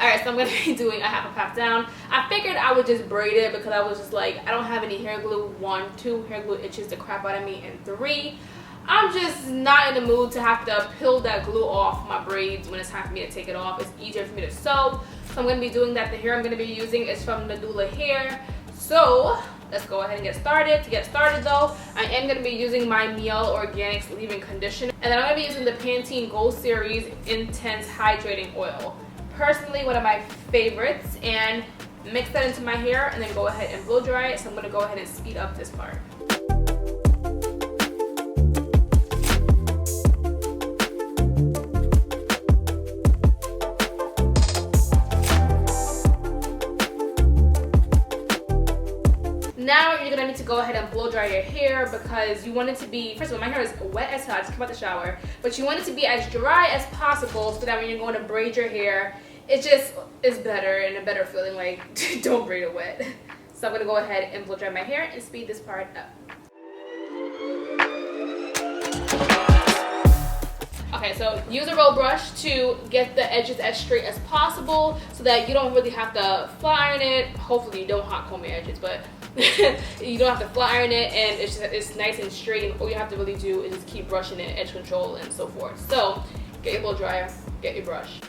Alright, so I'm going to be doing a half up, half down. I figured I would just braid it because I was just like, I don't have any hair glue. 1, 2, hair glue itches the crap out of me. And 3, I'm just not in the mood to have to peel that glue off my braids when it's time for me to take it off. It's easier for me to sew. So I'm going to be doing that. The hair I'm going to be using is from Nadula Hair. So let's go ahead and get started. To get started though, I am going to be using my Mielle Organics leave-in conditioner. And then I'm going to be using the Pantene Gold Series Intense Hydrating Oil. Personally, one of my favorites. And mix that into my hair and then go ahead and blow dry it. So I'm going to go ahead and speed up this part. Now you're gonna need to go ahead and blow dry your hair because you want it to be, first of all, my hair is wet as hell, I just came out the shower, but you want it to be as dry as possible so that when you're going to braid your hair, it just is better and a better feeling, like don't braid it wet. So I'm gonna go ahead and blow dry my hair and speed this part up. Okay, so use a roll brush to get the edges as straight as possible so that you don't really have to flat iron it. Hopefully you don't hot comb your edges, but you don't have to flat iron it, and it's nice and straight, and all you have to really do is just keep brushing it, edge control and so forth. So get your blow dryer, get your brush.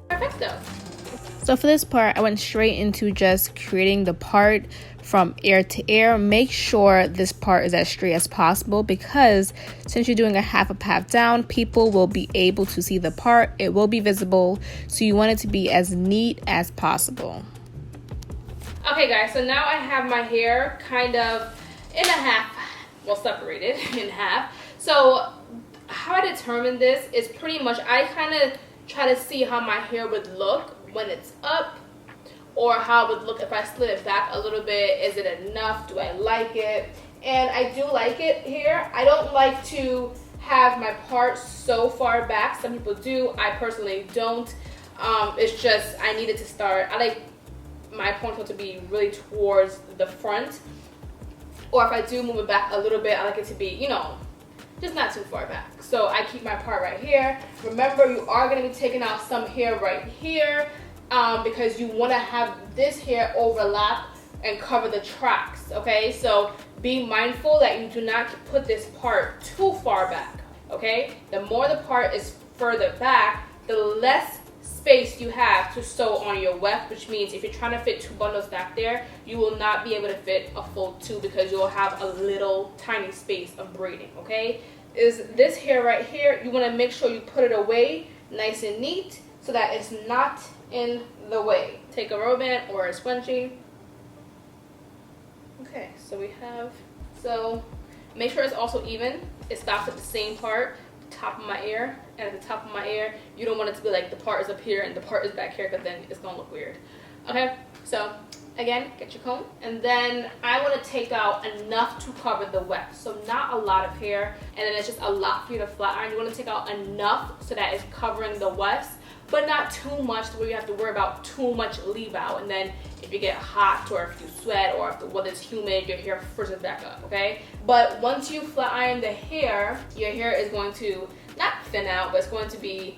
Perfecto. So for this part, I went straight into just creating the part from ear to ear. Make sure this part is as straight as possible because since you're doing a half up, half down, people will be able to see the part. It will be visible, so you want it to be as neat as possible. Okay guys, so now I have my hair kind of in a half, well, separated in half. So how I determine this is pretty much I kind of try to see how my hair would look when it's up, or how it would look if I slid it back a little bit. Is it enough? Do I like it? And I do like it here. I don't like to have my part so far back. Some people do. I personally don't. It's just I needed to start. I like my ponytail to be really towards the front. Or if I do move it back a little bit, I like it to be, you know, just not too far back. So I keep my part right here. Remember, you are going to be taking out some hair right here because you want to have this hair overlap and cover the tracks, okay? So be mindful that you do not put this part too far back, okay? The more the part is further back, the less space you have to sew on your weft, which means if you're trying to fit 2 bundles back there, you will not be able to fit a full 2 because you'll have a little tiny space of braiding, okay? Is this hair right here, you want to make sure you put it away nice and neat so that it's not in the way. Take a rubber band or a scrunchie. Okay, so we have, so make sure it's also even. It stops at the same part, top of my ear, and at the top of my ear, you don't want it to be like the part is up here and the part is back here because then it's gonna look weird. Okay, so again, get your comb, and then I want to take out enough to cover the weft. So not a lot of hair, and then it's just a lot for you to flat iron. You want to take out enough so that it's covering the wefts, but not too much to where you have to worry about too much leave out. And then if you get hot or if you sweat or if the weather's humid, your hair frizzes back up, okay? But once you flat iron the hair, your hair is going to not thin out, but it's going to be,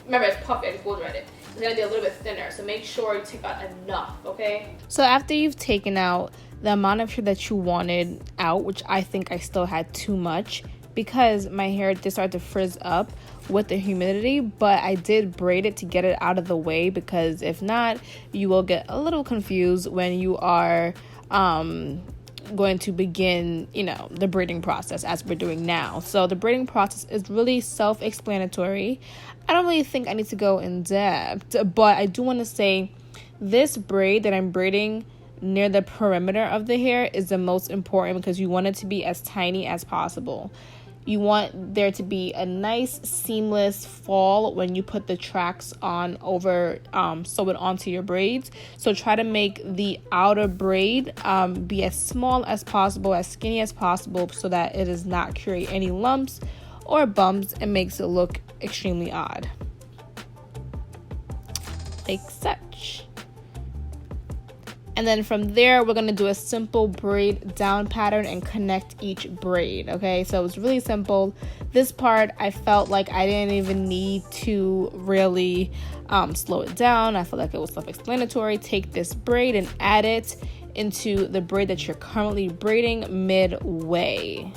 remember it's puffy, I just blow dried it. It's gonna be a little bit thinner, so make sure you take out enough, okay? So after you've taken out the amount of hair that you wanted out, which I think I still had too much because my hair did start to frizz up with the humidity, but I did braid it to get it out of the way because if not, you will get a little confused when you are going to begin, you know, the braiding process as we're doing now. So the braiding process is really self-explanatory. I don't really think I need to go in depth, but I do want to say this braid that I'm braiding near the perimeter of the hair is the most important because you want it to be as tiny as possible. You want there to be a nice seamless fall when you put the tracks on over, sew it onto your braids. So try to make the outer braid be as small as possible, as skinny as possible, so that it does not create any lumps or bumps and makes it look extremely odd. Like such. And then from there, we're going to do a simple braid down pattern and connect each braid, okay? So it's really simple. This part, I felt like I didn't even need to really slow it down. I felt like it was self-explanatory. Take this braid and add it into the braid that you're currently braiding midway,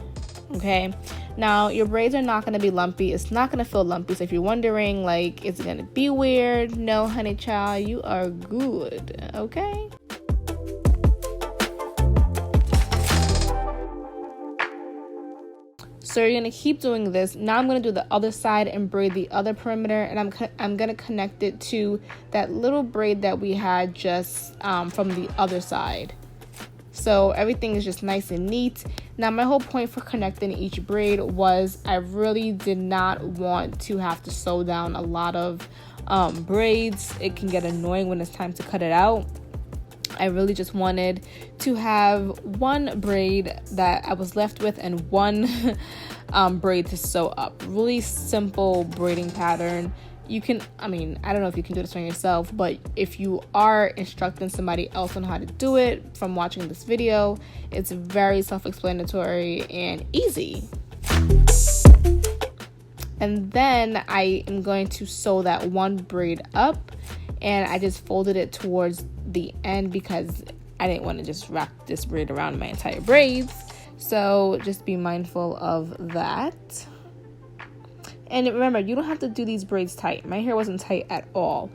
okay? Now, your braids are not going to be lumpy. It's not going to feel lumpy. So if you're wondering, like, is it going to be weird? No, honey child, you are good, okay? So you're going to keep doing this. Now I'm going to do the other side and braid the other perimeter, and I'm going to connect it to that little braid that we had just from the other side. So everything is just nice and neat. Now my whole point for connecting each braid was I really did not want to have to sew down a lot of braids. It can get annoying when it's time to cut it out. I really just wanted to have one braid that I was left with and one braid to sew up. Really simple braiding pattern. You can, I don't know if you can do this on yourself, but if you are instructing somebody else on how to do it from watching this video, it's very self-explanatory and easy. And then I am going to sew that one braid up, and I just folded it towards the end because I didn't want to just wrap this braid around my entire braids. So just be mindful of that. And remember, you don't have to do these braids tight. My hair wasn't tight at all.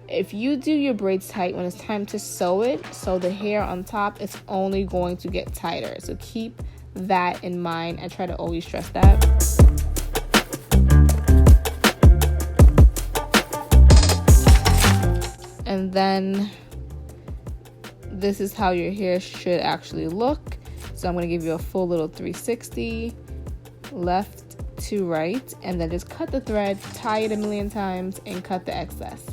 If you do your braids tight, when it's time to sew it, so the hair on top is only going to get tighter. So keep that in mind. I try to always stress that. And then this is how your hair should actually look. So I'm going to give you a full little 360 left to right, and then just cut the thread, tie it a million times, and cut the excess.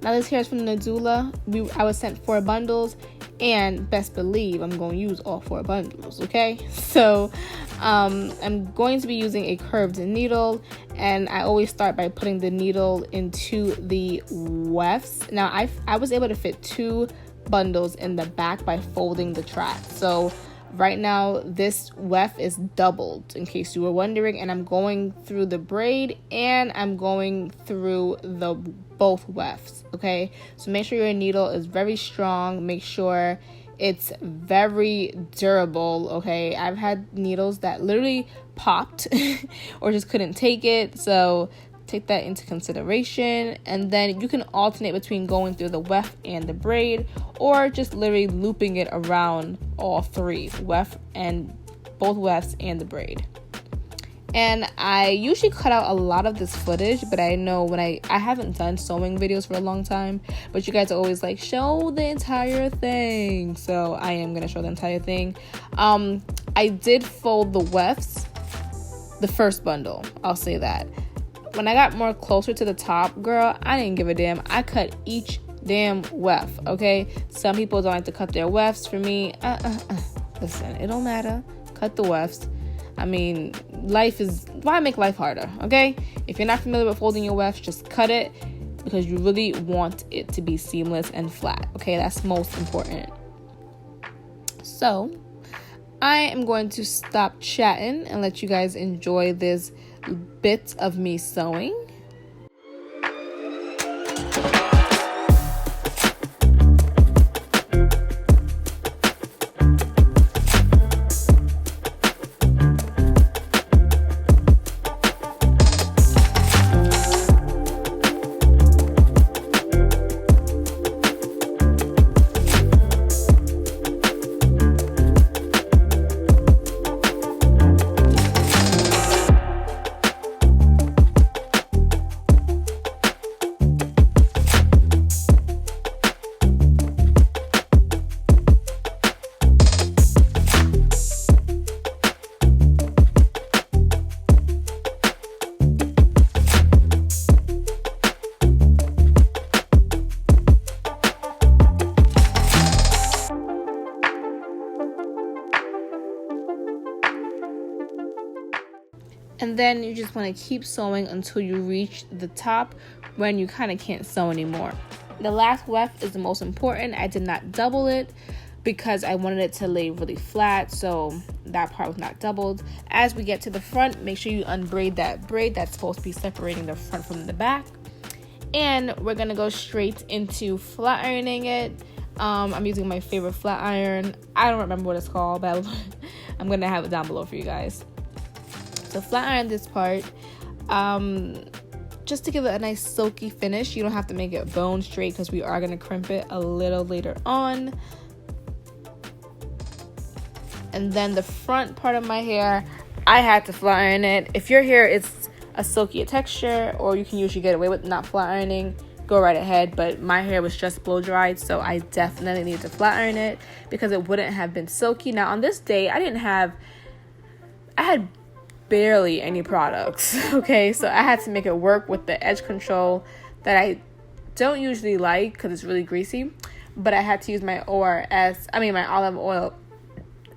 Now this hair is from Nadula. I was sent 4 bundles, and best believe I'm going to use all 4 bundles, okay? So I'm going to be using a curved needle, and I always start by putting the needle into the wefts. Now I was able to fit 2 bundles in the back by folding the track. So right now this weft is doubled, in case you were wondering, and I'm going through the braid and I'm going through the both wefts, okay? So make sure your needle is very strong. Make sure it's very durable, okay? I've had needles that literally popped or just couldn't take it, so take that into consideration. And then you can alternate between going through the weft and the braid, or just literally looping it around all 3 weft and both wefts and the braid. And I usually cut out a lot of this footage, but I know when I haven't done sewing videos for a long time, but you guys are always like, show the entire thing. So I am gonna show the entire thing. I did fold the wefts, the first bundle, I'll say that. When I got more closer to the top, girl, I didn't give a damn. I cut each damn weft, okay? Some people don't like to cut their wefts. For me, listen, it don't matter. Cut the wefts. I mean, why make life harder, okay? If you're not familiar with folding your wefts, just cut it, because you really want it to be seamless and flat, okay? That's most important. So I am going to stop chatting and let you guys enjoy this bit of me sewing. And then you just want to keep sewing until you reach the top when you kind of can't sew anymore. The last weft is the most important. I did not double it because I wanted it to lay really flat, so that part was not doubled. As we get to the front, make sure you unbraid that braid that's supposed to be separating the front from the back. And we're gonna go straight into flat ironing it. I'm using my favorite flat iron. I don't remember what it's called, but I'm gonna have it down below for you guys. So flat iron this part, just to give it a nice silky finish. You don't have to make it bone straight because we are gonna crimp it a little later on. And then the front part of my hair, I had to flat iron it. If your hair is a silkier texture, or you can usually get away with not flat ironing, go right ahead. But my hair was just blow dried, so I definitely needed to flat iron it because it wouldn't have been silky. Now on this day, I had barely any products, okay? So I had to make it work with the edge control that I don't usually like because it's really greasy. But I had to use my my olive oil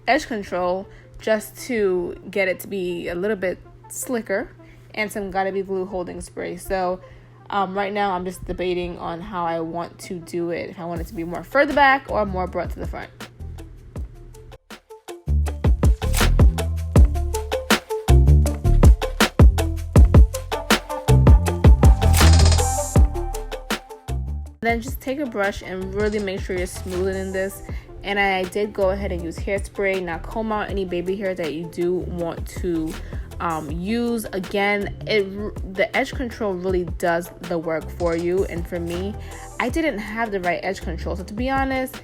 edge control just to get it to be a little bit slicker, and some gotta be glue holding spray. So right now I'm just debating on how I want to do it, if I want it to be more further back or more brought to the front. Then just take a brush and really make sure you're smoothing this. And I did go ahead and use hairspray. Now comb out any baby hair that you do want to use. Again, the edge control really does the work for you. And for me, I didn't have the right edge control. So to be honest,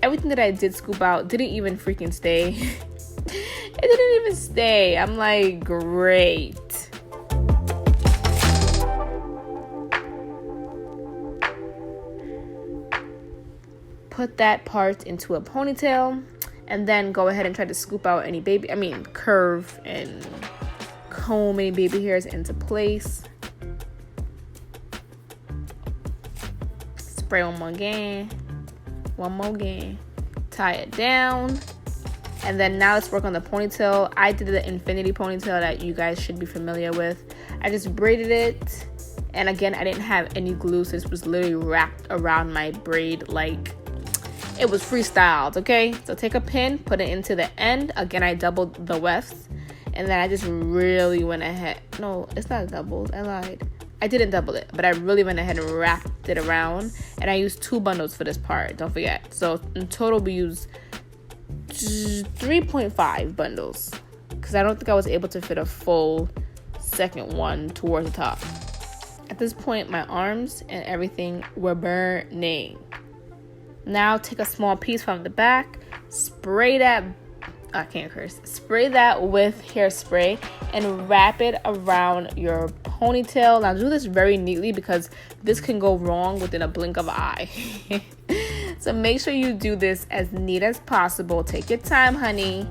everything that I did scoop out didn't even freaking stay. It didn't even stay. I'm like, great. Put that part into a ponytail, and then go ahead and try to scoop out any curve and comb any baby hairs into place. Spray one more again, tie it down, and then now let's work on the ponytail. I did the infinity ponytail that you guys should be familiar with. I just braided it, and again, I didn't have any glue, so this was literally wrapped around my braid like it was freestyled, okay? So take a pin, put it into the end. Again, I doubled the wefts, and then I just really went ahead. No, it's not doubled. I lied. I didn't double it, but I really went ahead and wrapped it around, and I used 2 bundles for this part. Don't forget. So in total, we used 3.5 bundles because I don't think I was able to fit a full second one towards the top. At this point, my arms and everything were burning. Now take a small piece from the back, spray that with hairspray and wrap it around your ponytail. Now do this very neatly because this can go wrong within a blink of an eye. So make sure you do this as neat as possible. Take your time, honey,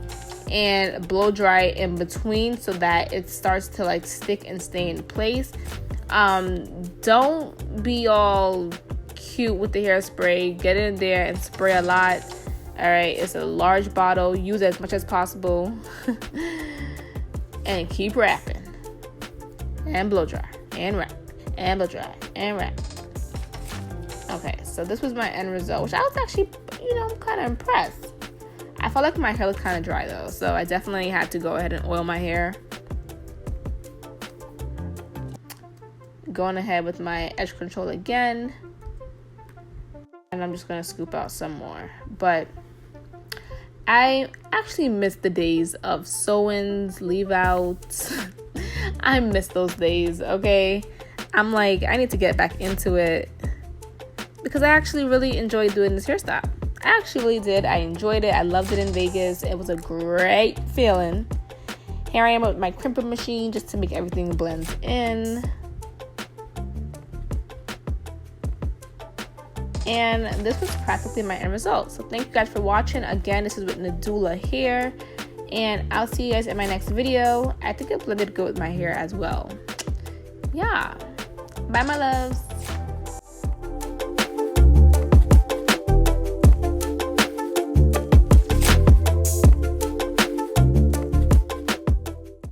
and blow dry it in between so that it starts to like stick and stay in place. Don't be all cute with the hairspray. Get in there and spray a lot. All right, it's a large bottle. Use as much as possible. And keep wrapping and blow dry and wrap and blow dry and wrap. Okay, so this was my end result, which I was actually, kind of impressed. I felt like my hair was kind of dry though, so I definitely had to go ahead and oil my hair. Going ahead with my edge control again. And I'm just going to scoop out some more. But I actually miss the days of sew-ins, leave-outs. I miss those days, okay? I'm like, I need to get back into it because I actually really enjoyed doing this hairstyle. I actually really did. I enjoyed it. I loved it in Vegas. It was a great feeling. Here I am with my crimping machine just to make everything blend in. And this was practically my end result. So thank you guys for watching. Again, this is with Nadula Hair. And I'll see you guys in my next video. I think it blended good with my hair as well. Yeah. Bye, my loves.